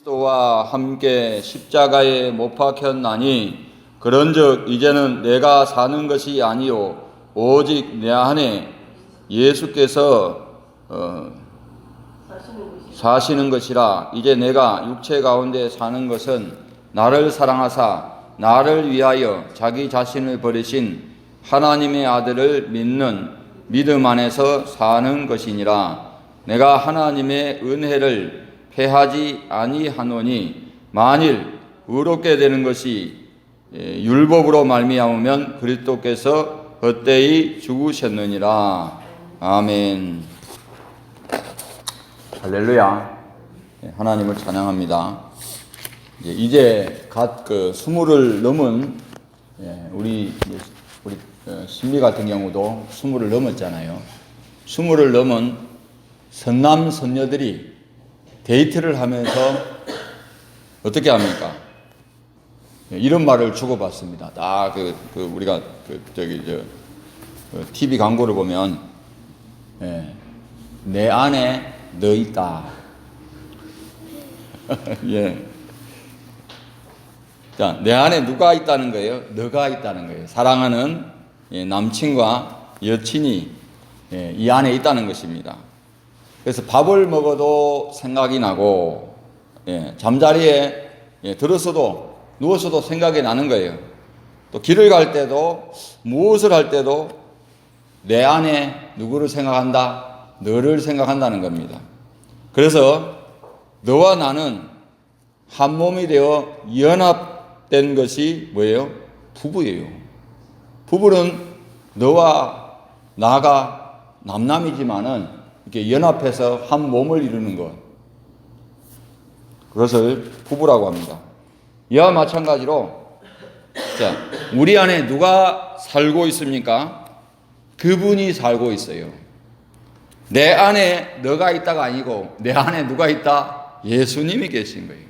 그리스도와 함께 십자가에 못 박혔나니 그런즉 이제는 내가 사는 것이 아니요 오직 내 안에 예수께서 사시는 것이라. 이제 내가 육체 가운데 사는 것은 나를 사랑하사 나를 위하여 자기 자신을 버리신 하나님의 아들을 믿는 믿음 안에서 사는 것이니라. 내가 하나님의 은혜를 패하지 아니하노니 만일 의롭게 되는 것이 율법으로 말미암으면 그리스도께서 헛되이 죽으셨느니라. 아멘. 할렐루야. 하나님을 찬양합니다. 이제 갓 스물을 넘은 우리 신비 같은 경우도 스물을 넘었잖아요. 스물을 넘은 선남 선녀들이 데이트를 하면서 어떻게 합니까? 이런 말을 주고받습니다. 딱 우리가 TV 광고를 보면 내 안에 너 있다. 예. 자, 내 안에 누가 있다는 거예요? 너가 있다는 거예요. 사랑하는 남친과 여친이 이 안에 있다는 것입니다. 그래서 밥을 먹어도 생각이 나고, 잠자리에 들었어도 누웠어도 생각이 나는 거예요. 또 길을 갈 때도 무엇을 할 때도 내 안에 누구를 생각한다? 너를 생각한다는 겁니다. 그래서 너와 나는 한 몸이 되어 연합된 것이 뭐예요? 부부예요. 부부는 너와 나가 남남이지만은 이렇게 연합해서 한 몸을 이루는 것. 그것을 부부라고 합니다. 이와 마찬가지로 자, 우리 안에 누가 살고 있습니까? 그분이 살고 있어요. 내 안에 너가 있다가 아니고 내 안에 누가 있다? 예수님이 계신 거예요.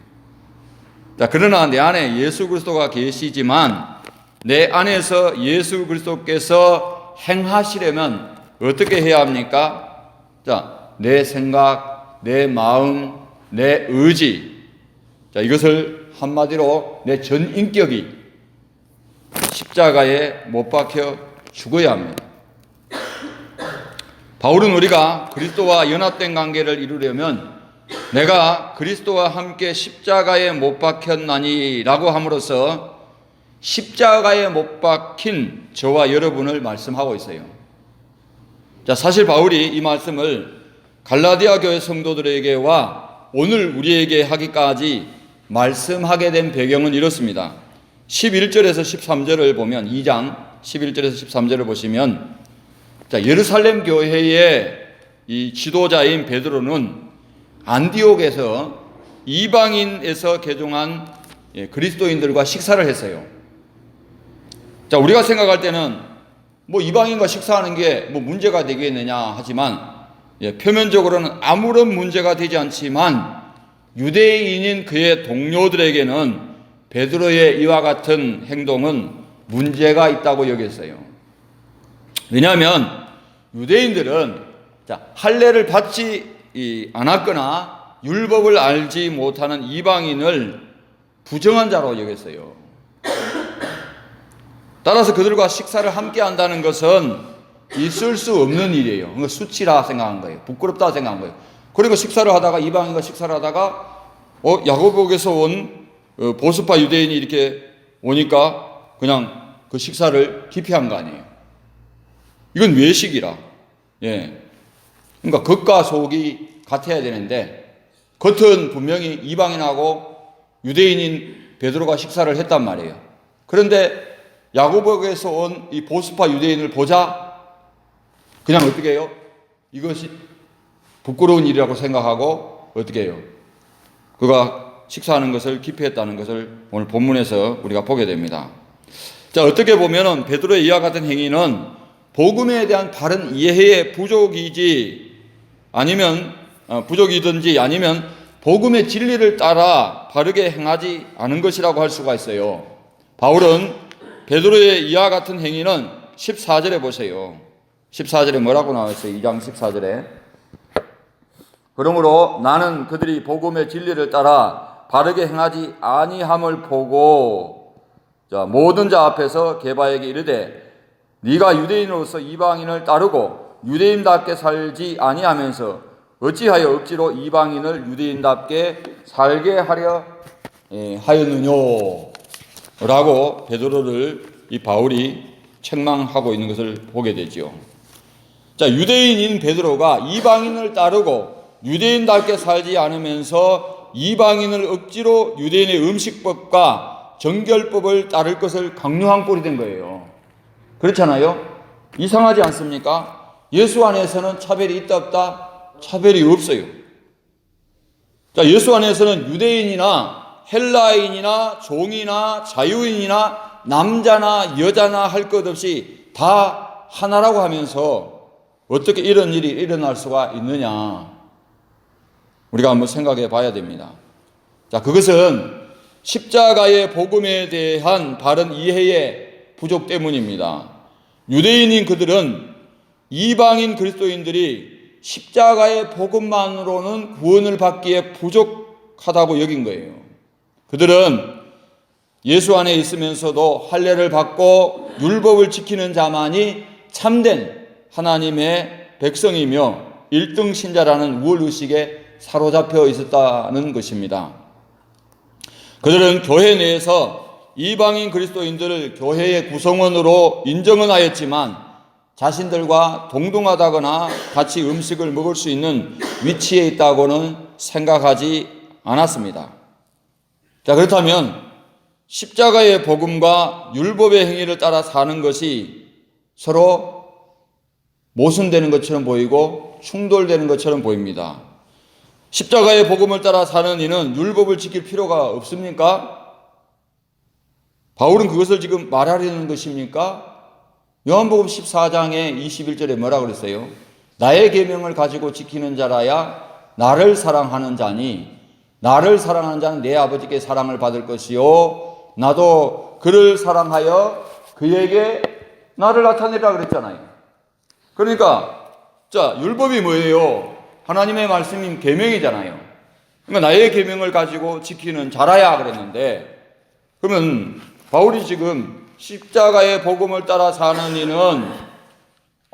자, 그러나 내 안에 예수 그리스도가 계시지만 내 안에서 예수 그리스도께서 행하시려면 어떻게 해야 합니까? 자, 내 생각, 내 마음, 내 의지. 자, 이것을 한마디로 내 전 인격이 십자가에 못 박혀 죽어야 합니다. 바울은 우리가 그리스도와 연합된 관계를 이루려면 내가 그리스도와 함께 십자가에 못 박혔나니 라고 함으로써 십자가에 못 박힌 저와 여러분을 말씀하고 있어요. 자, 사실 바울이 이 말씀을 갈라디아 교회 성도들에게와 오늘 우리에게 하기까지 말씀하게 된 배경은 이렇습니다. 11절에서 13절을 보면 2장 11절에서 13절을 보시면 자, 예루살렘 교회의 이 지도자인 베드로는 안디옥에서 이방인에서 개종한 그리스도인들과 식사를 했어요. 자, 우리가 생각할 때는 뭐 이방인과 식사하는 게 뭐 문제가 되겠느냐 하지만 표면적으로는 아무런 문제가 되지 않지만 유대인인 그의 동료들에게는 베드로의 이와 같은 행동은 문제가 있다고 여겼어요. 왜냐하면 유대인들은 할례를 받지 않았거나 율법을 알지 못하는 이방인을 부정한 자로 여겼어요. 따라서 그들과 식사를 함께 한다는 것은 있을 수 없는 일이에요. 그러니까 수치라 생각한 거예요. 부끄럽다 생각한 거예요. 그리고 식사를 하다가 이방인과 식사를 하다가 야고보에서 온 보스파 유대인이 이렇게 오니까 그냥 그 식사를 기피한 거 아니에요. 이건 외식이라. 그러니까 겉과 속이 같아야 되는데 겉은 분명히 이방인하고 유대인인 베드로가 식사를 했단 말이에요. 그런데 야고보에서 온 이 보스파 유대인을 보자 그냥 어떻게 해요? 이것이 부끄러운 일이라고 생각하고 어떻게 해요? 그가 식사하는 것을 기피했다는 것을 오늘 본문에서 우리가 보게 됩니다. 자, 어떻게 보면은 베드로의 이와 같은 행위는 복음에 대한 바른 이해의 부족이든지 아니면 복음의 진리를 따라 바르게 행하지 않은 것이라고 할 수가 있어요. 바울은 베드로의 이와 같은 행위는 14절에 보세요. 14절에 뭐라고 나왔어요? 2장 14절에. 그러므로 나는 그들이 복음의 진리를 따라 바르게 행하지 아니함을 보고 모든 자 앞에서 게바에게 이르되 네가 유대인으로서 이방인을 따르고 유대인답게 살지 아니하면서 어찌하여 억지로 이방인을 유대인답게 살게 하려 하였느뇨 라고 베드로를 이 바울이 책망하고 있는 것을 보게 되죠. 자, 유대인인 베드로가 이방인을 따르고 유대인답게 살지 않으면서 이방인을 억지로 유대인의 음식법과 정결법을 따를 것을 강요한 꼴이 된 거예요. 그렇잖아요? 이상하지 않습니까? 예수 안에서는 차별이 있다 없다? 차별이 없어요. 자, 예수 안에서는 유대인이나 헬라인이나 종이나 자유인이나 남자나 여자나 할 것 없이 다 하나라고 하면서 어떻게 이런 일이 일어날 수가 있느냐, 우리가 한번 생각해 봐야 됩니다. 자, 그것은 십자가의 복음에 대한 바른 이해의 부족 때문입니다. 유대인인 그들은 이방인 그리스도인들이 십자가의 복음만으로는 구원을 받기에 부족하다고 여긴 거예요. 그들은 예수 안에 있으면서도 할례를 받고 율법을 지키는 자만이 참된 하나님의 백성이며 1등 신자라는 우월의식에 사로잡혀 있었다는 것입니다. 그들은 교회 내에서 이방인 그리스도인들을 교회의 구성원으로 인정은 하였지만 자신들과 동등하다거나 같이 음식을 먹을 수 있는 위치에 있다고는 생각하지 않았습니다. 자, 그렇다면 십자가의 복음과 율법의 행위를 따라 사는 것이 서로 모순되는 것처럼 보이고 충돌되는 것처럼 보입니다. 십자가의 복음을 따라 사는 이는 율법을 지킬 필요가 없습니까? 바울은 그것을 지금 말하려는 것입니까? 요한복음 14장의 21절에 뭐라 그랬어요? 나의 계명을 가지고 지키는 자라야 나를 사랑하는 자니 나를 사랑하는 자는 내 아버지께 사랑을 받을 것이요 나도 그를 사랑하여 그에게 나를 나타내라 그랬잖아요. 그러니까 자, 율법이 뭐예요? 하나님의 말씀인 계명이잖아요. 그러니까 나의 계명을 가지고 지키는 자라야 그랬는데, 그러면 바울이 지금 십자가의 복음을 따라 사는 이는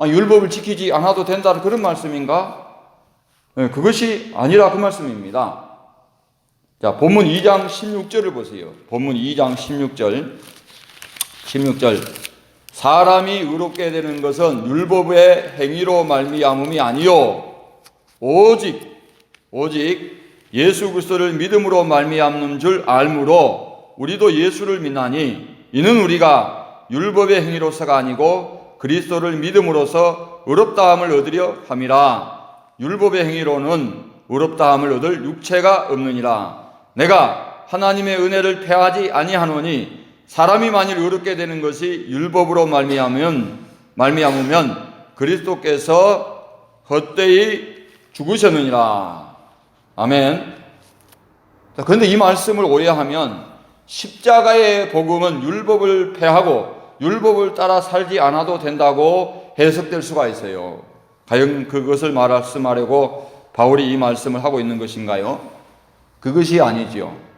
율법을 지키지 않아도 된다는 그런 말씀인가? 네, 그것이 아니라 그 말씀입니다. 자, 본문 2장 16절을 보세요. 본문 2장 16절. 사람이 의롭게 되는 것은 율법의 행위로 말미암음이 아니요 오직 예수 그리스도를 믿음으로 말미암는 줄 알므로 우리도 예수를 믿나니 이는 우리가 율법의 행위로서가 아니고 그리스도를 믿음으로써 의롭다함을 얻으려 함이라. 율법의 행위로는 의롭다함을 얻을 육체가 없느니라. 내가 하나님의 은혜를 패하지 아니하노니 사람이 만일 의롭게 되는 것이 율법으로 말미암으면 그리스도께서 헛되이 죽으셨느니라. 아멘. 자, 그런데 이 말씀을 오해하면 십자가의 복음은 율법을 폐하고 율법을 따라 살지 않아도 된다고 해석될 수가 있어요. 과연 그것을 말씀하려고 바울이 이 말씀을 하고 있는 것인가요? 그것이 아니지요.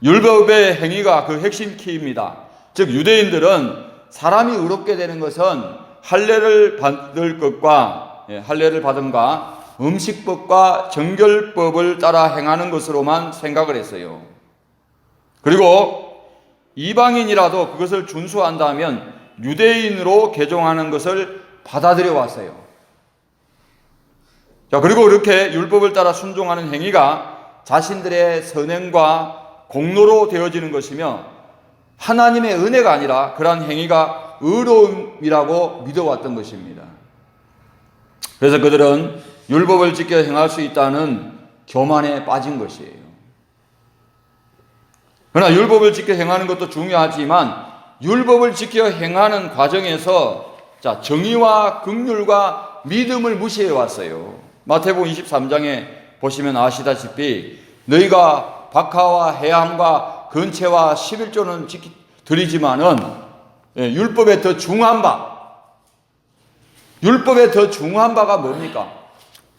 율법의 행위가 그 핵심 키입니다. 즉 유대인들은 사람이 의롭게 되는 것은 할례를 받음과 음식법과 정결법을 따라 행하는 것으로만 생각을 했어요. 그리고 이방인이라도 그것을 준수한다면 유대인으로 개종하는 것을 받아들여 왔어요. 자, 그리고 이렇게 율법을 따라 순종하는 행위가 자신들의 선행과 공로로 되어지는 것이며 하나님의 은혜가 아니라 그러한 행위가 의로움이라고 믿어왔던 것입니다. 그래서 그들은 율법을 지켜 행할 수 있다는 교만에 빠진 것이에요. 그러나 율법을 지켜 행하는 것도 중요하지만 율법을 지켜 행하는 과정에서 정의와 긍휼과 믿음을 무시해 왔어요. 마태복음 23장에 보시면 아시다시피 너희가 박하와 해함과 건채와 11조는 드리지만은 율법에 더 중한 바가 뭡니까?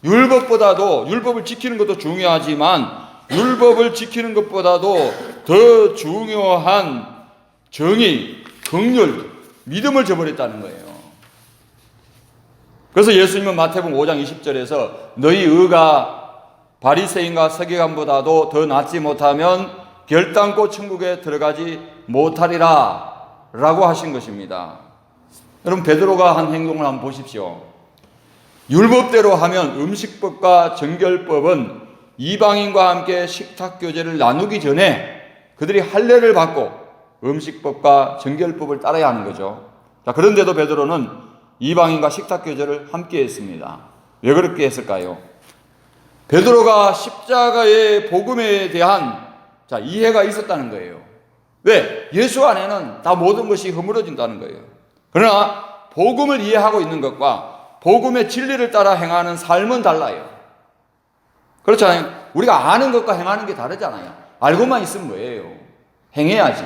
율법보다도 율법을 지키는 것도 중요하지만 율법을 지키는 것보다도 더 중요한 정의, 긍휼, 믿음을 저버렸다는 거예요. 그래서 예수님은 마태복음 5장 20절에서 너희 의가 바리새인과 서기관보다도 더 낫지 못하면 결단코 천국에 들어가지 못하리라 라고 하신 것입니다. 여러분, 베드로가 한 행동을 한번 보십시오. 율법대로 하면 음식법과 정결법은 이방인과 함께 식탁교제를 나누기 전에 그들이 할례를 받고 음식법과 정결법을 따라야 하는 거죠. 자, 그런데도 베드로는 이방인과 식탁교제를 함께 했습니다. 왜 그렇게 했을까요? 베드로가 십자가의 복음에 대한 이해가 있었다는 거예요. 왜? 예수 안에는 다 모든 것이 허물어진다는 거예요. 그러나 복음을 이해하고 있는 것과 복음의 진리를 따라 행하는 삶은 달라요. 그렇잖아요. 우리가 아는 것과 행하는 게 다르잖아요. 알고만 있으면 뭐예요? 행해야지.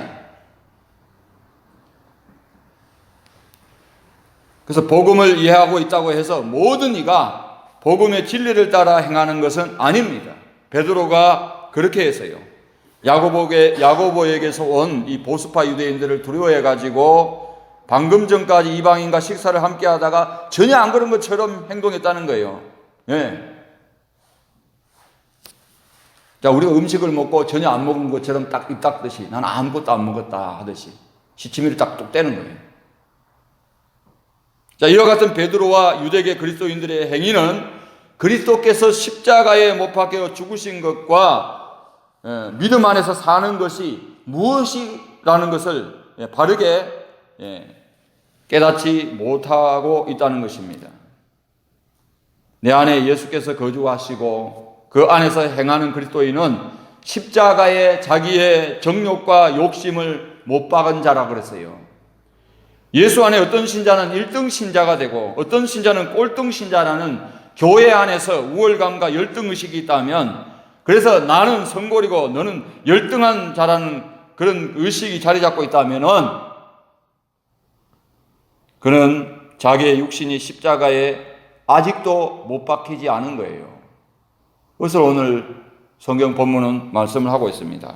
그래서 복음을 이해하고 있다고 해서 모든 이가 복음의 진리를 따라 행하는 것은 아닙니다. 베드로가 그렇게 했어요. 야고보에게서 온 이 보수파 유대인들을 두려워해가지고 방금 전까지 이방인과 식사를 함께 하다가 전혀 안 그런 것처럼 행동했다는 거예요. 예. 자, 우리가 음식을 먹고 전혀 안 먹은 것처럼 딱 입 닦듯이 나는 아무것도 안 먹었다 하듯이 시치미를 딱 뚝 떼는 거예요. 자, 이와 같은 베드로와 유대계 그리스도인들의 행위는 그리스도께서 십자가에 못 박혀 죽으신 것과 믿음 안에서 사는 것이 무엇이라는 것을 바르게 깨닫지 못하고 있다는 것입니다. 내 안에 예수께서 거주하시고 그 안에서 행하는 그리스도인은 십자가에 자기의 정욕과 욕심을 못 박은 자라 그랬어요. 예수 안에 어떤 신자는 1등 신자가 되고 어떤 신자는 꼴등 신자라는 교회 안에서 우월감과 열등의식이 있다면, 그래서 나는 성골이고 너는 열등한 자라는 그런 의식이 자리 잡고 있다면은 그는 자기의 육신이 십자가에 아직도 못 박히지 않은 거예요. 그래서 오늘 성경 본문은 말씀을 하고 있습니다.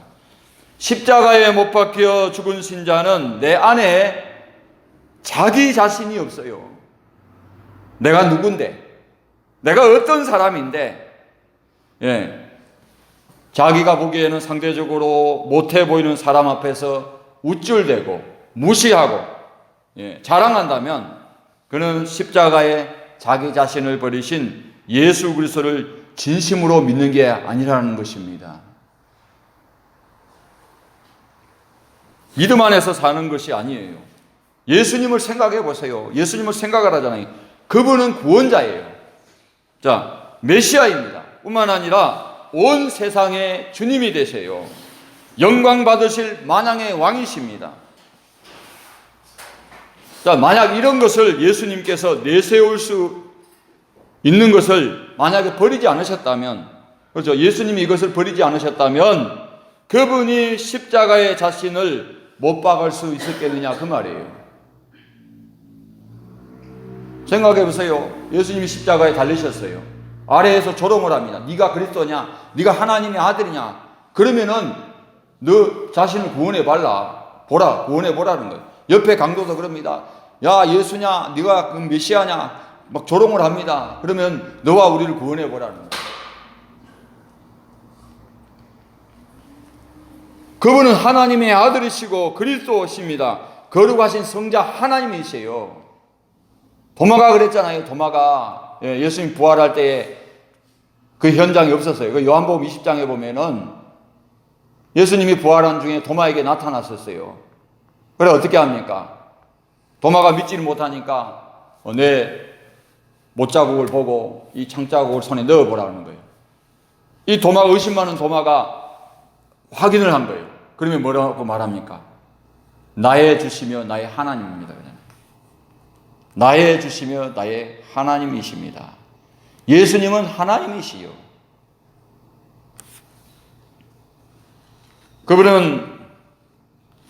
십자가에 못 박혀 죽은 신자는 내 안에 자기 자신이 없어요. 내가 누군데? 내가 어떤 사람인데? 자기가 보기에는 상대적으로 못해 보이는 사람 앞에서 우쭐대고 무시하고 자랑한다면 그는 십자가에 자기 자신을 버리신 예수 그리스도를 진심으로 믿는 게 아니라는 것입니다. 믿음 안에서 사는 것이 아니에요. 예수님을 생각해 보세요. 예수님을 생각을 하잖아요. 그분은 구원자예요. 자, 메시아입니다. 뿐만 아니라 온 세상의 주님이 되세요. 영광 받으실 만왕의 왕이십니다. 자, 만약 이런 것을 예수님께서 내세울 수 있는 것을 만약에 버리지 않으셨다면, 그렇죠? 예수님이 이것을 버리지 않으셨다면 그분이 십자가에 자신을 못 박을 수 있었겠느냐 그 말이에요. 생각해 보세요. 예수님이 십자가에 달리셨어요. 아래에서 조롱을 합니다. 네가 그리스도냐? 네가 하나님의 아들이냐? 그러면은 너 자신을 구원해 봐라. 보라, 구원해 보라는 거예요. 옆에 강도도 그럽니다. 야, 예수냐? 네가 메시아냐? 막 조롱을 합니다. 그러면 너와 우리를 구원해 보라는 거예요. 그분은 하나님의 아들이시고 그리스도십니다. 거룩하신 성자 하나님이세요. 도마가 그랬잖아요. 도마가 예수님 부활할 때 그 현장이 없었어요. 그 요한복음 20장에 보면은 예수님이 부활한 중에 도마에게 나타났었어요. 그래 어떻게 합니까? 도마가 믿지를 못하니까 내 못자국을 보고 이 창자국을 손에 넣어보라는 거예요. 이 도마가 의심 많은 도마가 확인을 한 거예요. 그러면 뭐라고 말합니까? 나의 주시며 나의 하나님입니다. 나의 주시며 나의 하나님이십니다. 예수님은 하나님이시요. 그분은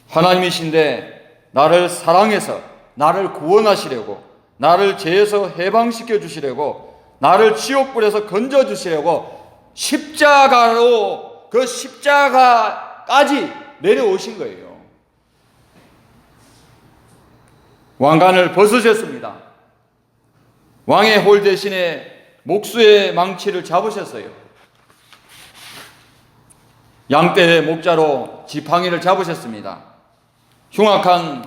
하나님이신데 나를 사랑해서 나를 구원하시려고, 나를 죄에서 해방시켜 주시려고, 나를 지옥불에서 건져 주시려고 십자가로 그 십자가까지 내려오신 거예요. 왕관을 벗으셨습니다. 왕의 홀 대신에 목수의 망치를 잡으셨어요. 양떼의 목자로 지팡이를 잡으셨습니다. 흉악한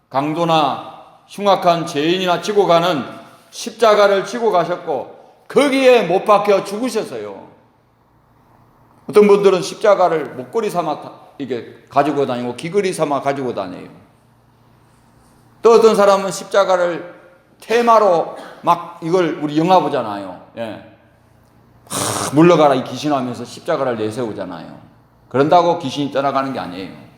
강도나 흉악한 죄인이나 지고 가는 십자가를 지고 가셨고 거기에 못 박혀 죽으셨어요. 어떤 분들은 십자가를 목걸이 삼아 이게 가지고 다니고 귀걸이 삼아 가지고 다녀요. 또 어떤 사람은 십자가를 테마로 막 이걸 우리 영화 보잖아요. 예. 물러가라 이 귀신하면서 십자가를 내세우잖아요. 그런다고 귀신이 떠나가는 게 아니에요.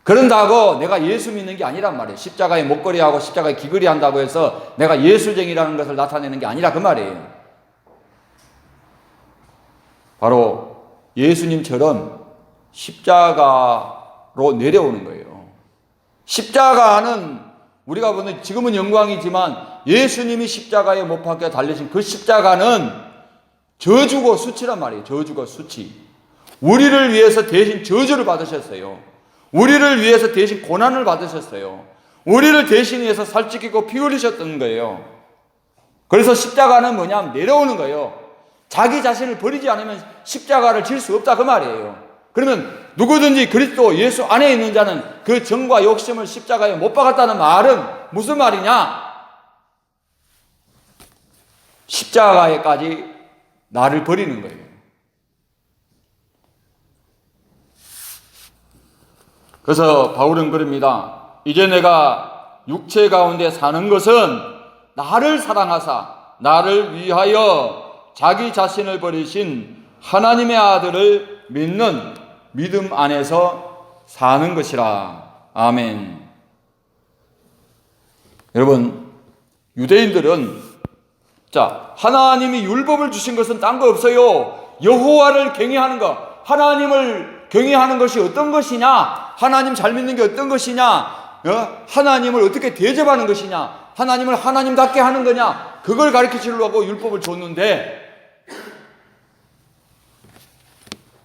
그런다고 내가 예수 믿는 게 아니란 말이에요. 십자가에 목걸이하고 십자가에 귀걸이 한다고 해서 내가 예수쟁이라는 것을 나타내는 게 아니라 그 말이에요. 바로 예수님처럼 십자가로 내려오는 거예요. 십자가는 우리가 보는 지금은 영광이지만 예수님이 십자가에 못 박혀 달리신 그 십자가는 저주고 수치란 말이에요. 저주고 수치. 우리를 위해서 대신 저주를 받으셨어요. 우리를 위해서 대신 고난을 받으셨어요. 우리를 대신해서 살찌기고 피 흘리셨던 거예요. 그래서 십자가는 뭐냐면 내려오는 거예요. 자기 자신을 버리지 않으면 십자가를 질 수 없다 그 말이에요. 그러면 누구든지 그리스도 예수 안에 있는 자는 그 정과 욕심을 십자가에 못 박았다는 말은 무슨 말이냐? 십자가에까지 나를 버리는 거예요. 그래서 바울은 그럽니다. 이제 내가 육체 가운데 사는 것은 나를 사랑하사 나를 위하여 자기 자신을 버리신 하나님의 아들을 믿는 믿음 안에서 사는 것이라. 아멘. 여러분, 유대인들은 하나님이 율법을 주신 것은 딴 거 없어요. 여호와를 경외하는 것, 하나님을 경외하는 것이 어떤 것이냐, 하나님 잘 믿는 게 어떤 것이냐, 하나님을 어떻게 대접하는 것이냐, 하나님을 하나님답게 하는 거냐, 그걸 가르쳐 주려고 율법을 줬는데,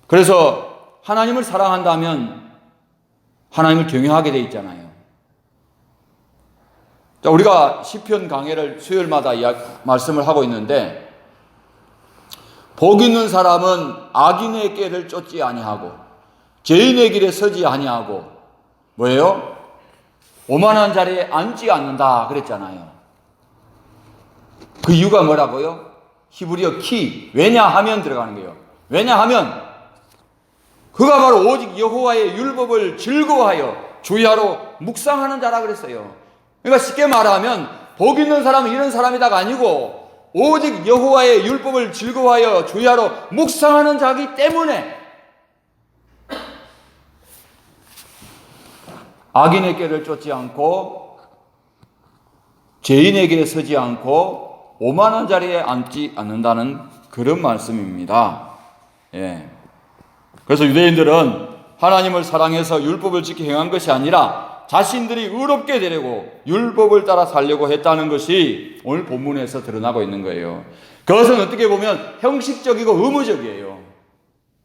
그래서 하나님을 사랑한다면 하나님을 경외하게 돼 있잖아요. 자, 우리가 시편 강해를 수요일마다 말씀을 하고 있는데, 복 있는 사람은 악인의 꾀를 쫓지 아니하고 죄인의 길에 서지 아니하고 뭐예요? 오만한 자리에 앉지 않는다 그랬잖아요. 그 이유가 뭐라고요? 히브리어 키, 왜냐하면 들어가는 거예요. 왜냐하면 그가 바로 오직 여호와의 율법을 즐거워하여 주야로 묵상하는 자라 그랬어요. 그러니까 쉽게 말하면 복 있는 사람은 이런 사람이다가 아니고 오직 여호와의 율법을 즐거워하여 주야로 묵상하는 자기 때문에 악인의 길을 쫓지 않고 죄인의 길에 서지 않고 오만한 자리에 앉지 않는다는 그런 말씀입니다. 예. 그래서 유대인들은 하나님을 사랑해서 율법을 지켜 행한 것이 아니라 자신들이 의롭게 되려고 율법을 따라 살려고 했다는 것이 오늘 본문에서 드러나고 있는 거예요. 그것은 어떻게 보면 형식적이고 의무적이에요.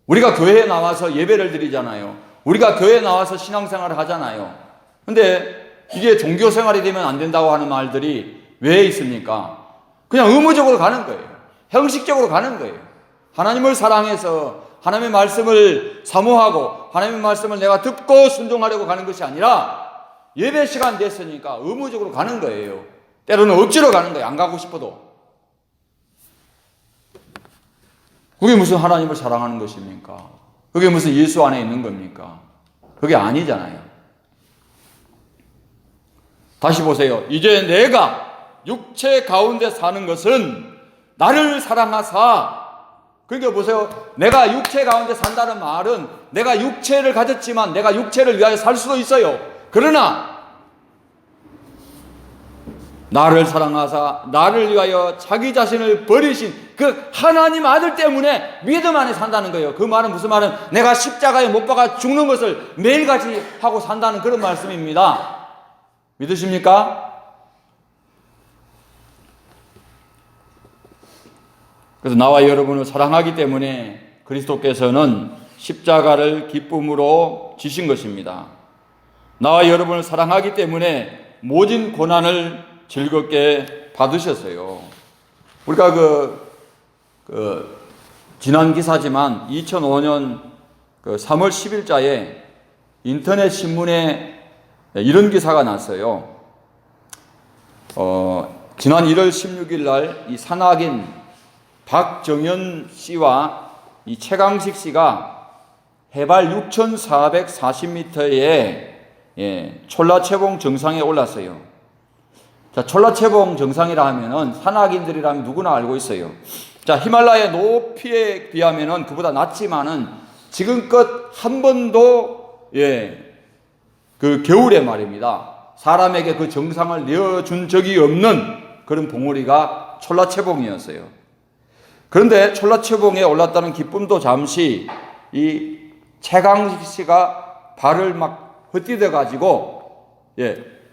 우리가 교회에 나와서 예배를 드리잖아요. 우리가 교회에 나와서 신앙생활을 하잖아요. 근데 이게 종교생활이 되면 안 된다고 하는 말들이 왜 있습니까? 그냥 의무적으로 가는 거예요. 형식적으로 가는 거예요. 하나님을 사랑해서 하나님의 말씀을 사모하고 하나님의 말씀을 내가 듣고 순종하려고 가는 것이 아니라 예배 시간 됐으니까 의무적으로 가는 거예요. 때로는 억지로 가는 거예요. 안 가고 싶어도. 그게 무슨 하나님을 사랑하는 것입니까? 그게 무슨 예수 안에 있는 겁니까? 그게 아니잖아요. 다시 보세요. 이제 내가 육체 가운데 사는 것은 나를 사랑하사. 그러니까 보세요. 내가 육체 가운데 산다는 말은 내가 육체를 가졌지만 내가 육체를 위하여 살 수도 있어요. 그러나 나를 사랑하사 나를 위하여 자기 자신을 버리신 그 하나님 아들 때문에 믿음 안에 산다는 거예요. 그 말은 무슨 말은 내가 십자가에 못 박아 죽는 것을 매일같이 하고 산다는 그런 말씀입니다. 믿으십니까? 그래서 나와 여러분을 사랑하기 때문에 그리스도께서는 십자가를 기쁨으로 지신 것입니다. 나와 여러분을 사랑하기 때문에 모진 고난을 즐겁게 받으셨어요. 우리가 지난 기사지만 2005년 3월 10일자에 인터넷 신문에 이런 기사가 났어요. 지난 1월 16일 날 이 산악인 박정현 씨와 이 최강식 씨가 해발 6,440m의 촐라체봉 정상에 올랐어요. 자, 촐라체봉 정상이라 하면은 산악인들이라면 누구나 알고 있어요. 자, 히말라야 높이에 비하면은 그보다 낮지만은 지금껏 한 번도 그 겨울에 말입니다. 사람에게 그 정상을 내어준 적이 없는 그런 봉우리가 촐라체봉이었어요. 그런데 촐라체봉에 올랐다는 기쁨도 잠시 이 최강식 씨가 발을 막 헛디뎌 가지고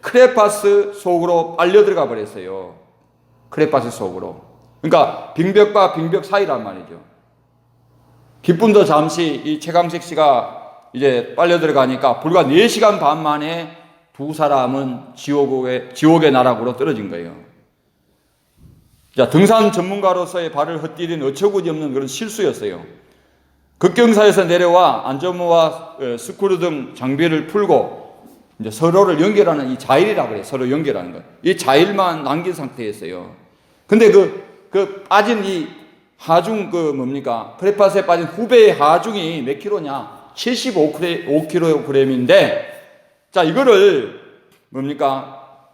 크레파스 속으로 빨려 들어가 버렸어요. 크레파스 속으로. 그러니까 빙벽과 빙벽 사이란 말이죠. 기쁨도 잠시 이 최강식 씨가 이제 빨려 들어가니까 불과 4시간 반 만에 두 사람은 지옥의 나락으로 떨어진 거예요. 자, 등산 전문가로서의 발을 헛디딘 어처구니 없는 그런 실수였어요. 급경사에서 내려와 안전모와 스크류 등 장비를 풀고 이제 서로를 연결하는 이 자일이라고 그래요. 서로 연결하는 것. 이 자일만 남긴 상태였어요. 근데 그 빠진 이 하중 크레파스에 빠진 후배의 하중이 몇 킬로냐? 75kg인데, 자, 이거를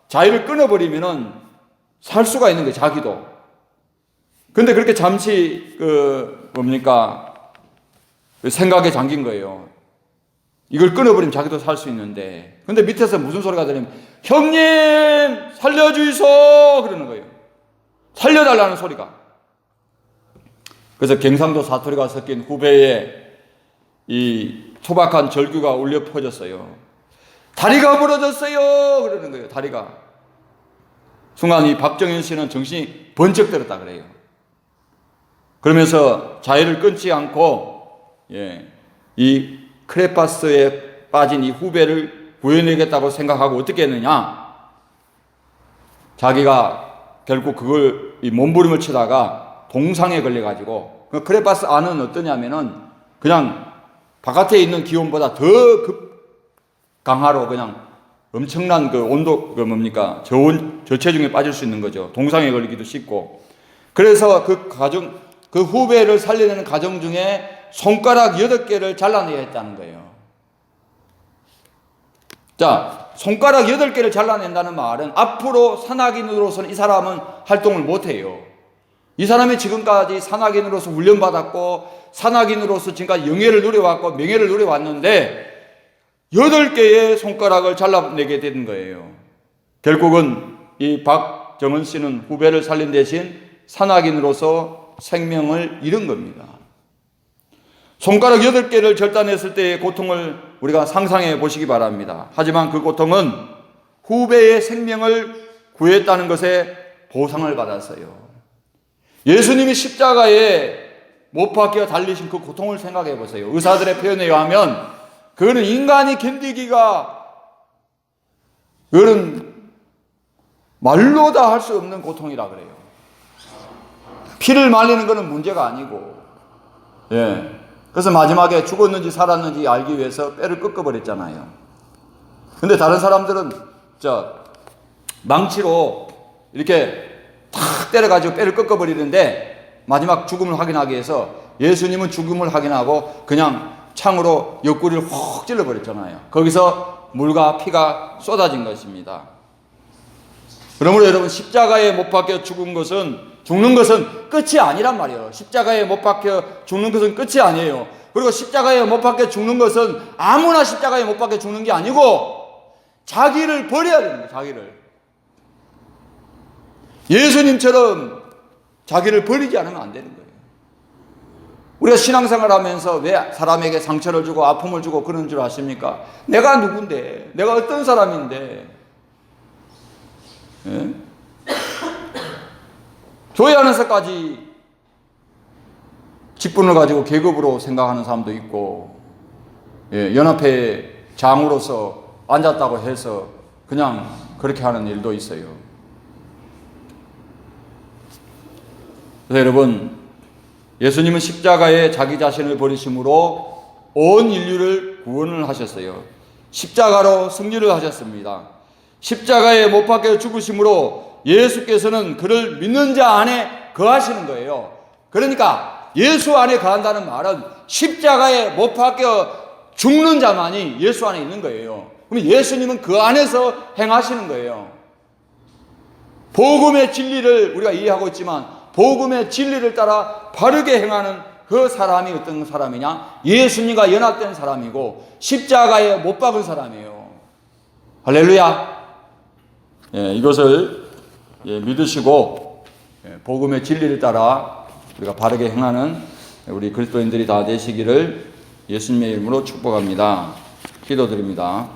자일을 끊어버리면은 살 수가 있는 거예요, 자기도. 근데 그렇게 잠시 생각에 잠긴 거예요. 이걸 끊어버리면 자기도 살 수 있는데. 근데 밑에서 무슨 소리가 들리면, 형님! 살려주이소! 그러는 거예요. 살려달라는 소리가. 그래서 경상도 사투리가 섞인 후배의 이 소박한 절규가 울려 퍼졌어요. 다리가 부러졌어요! 그러는 거예요, 다리가. 순간 이 박정현 씨는 정신이 번쩍 들었다 그래요. 그러면서 자해를 끊지 않고, 이 크레파스에 빠진 이 후배를 구해내겠다고 생각하고 어떻게 했느냐? 자기가 결국 그걸 이 몸부림을 치다가 동상에 걸려가지고, 그 크레파스 안은 어떠냐면은 그냥 바깥에 있는 기온보다 더 강하로 그냥 엄청난 그 온도, 저체중에 빠질 수 있는 거죠. 동상에 걸리기도 쉽고. 그래서 그 후배를 살려내는 과정 중에 손가락 8개를 잘라내야 했다는 거예요. 자, 손가락 8개를 잘라낸다는 말은 앞으로 산악인으로서는 이 사람은 활동을 못해요. 이 사람이 지금까지 산악인으로서 훈련받았고, 산악인으로서 지금까지 영예를 누려왔고, 명예를 누려왔는데, 8개의 손가락을 잘라내게 된 거예요. 결국은 이 박정은 씨는 후배를 살린 대신 산악인으로서 생명을 잃은 겁니다. 손가락 8개를 절단했을 때의 고통을 우리가 상상해 보시기 바랍니다. 하지만 그 고통은 후배의 생명을 구했다는 것에 보상을 받았어요. 예수님이 십자가에 못 박혀 달리신 그 고통을 생각해 보세요. 의사들의 표현에 의하면 그거는 인간이 견디기가, 그거는 말로 다 할 수 없는 고통이라 그래요. 피를 말리는 것은 문제가 아니고, 그래서 마지막에 죽었는지 살았는지 알기 위해서 뼈를 꺾어버렸잖아요. 근데 다른 사람들은 망치로 이렇게 탁 때려가지고 뼈를 꺾어버리는데, 마지막 죽음을 확인하기 위해서 예수님은 죽음을 확인하고 그냥 창으로 옆구리를 확 찔러버렸잖아요. 거기서 물과 피가 쏟아진 것입니다. 그러므로 여러분, 십자가에 못 박혀 죽는 것은 끝이 아니란 말이에요. 십자가에 못 박혀 죽는 것은 끝이 아니에요. 그리고 십자가에 못 박혀 죽는 것은 아무나 십자가에 못 박혀 죽는 게 아니고 자기를 버려야 됩니다. 자기를. 예수님처럼 자기를 버리지 않으면 안 되는 거예요. 우리가 신앙생활 하면서 왜 사람에게 상처를 주고 아픔을 주고 그러는 줄 아십니까? 내가 누군데? 내가 어떤 사람인데? 교회 안에서까지 직분을 가지고 계급으로 생각하는 사람도 있고, 연합회 장으로서 앉았다고 해서 그냥 그렇게 하는 일도 있어요. 그래서 여러분, 예수님은 십자가에 자기 자신을 버리심으로 온 인류를 구원을 하셨어요. 십자가로 승리를 하셨습니다. 십자가에 못 박혀 죽으심으로 예수께서는 그를 믿는 자 안에 거하시는 거예요. 그러니까 예수 안에 거한다는 말은 십자가에 못 박혀 죽는 자만이 예수 안에 있는 거예요. 그럼 예수님은 그 안에서 행하시는 거예요. 복음의 진리를 우리가 이해하고 있지만 복음의 진리를 따라 바르게 행하는 그 사람이 어떤 사람이냐? 예수님과 연합된 사람이고 십자가에 못 박은 사람이에요. 할렐루야. 이것을 믿으시고 복음의 진리를 따라 우리가 바르게 행하는 우리 그리스도인들이 다 되시기를 예수님의 이름으로 축복합니다. 기도드립니다.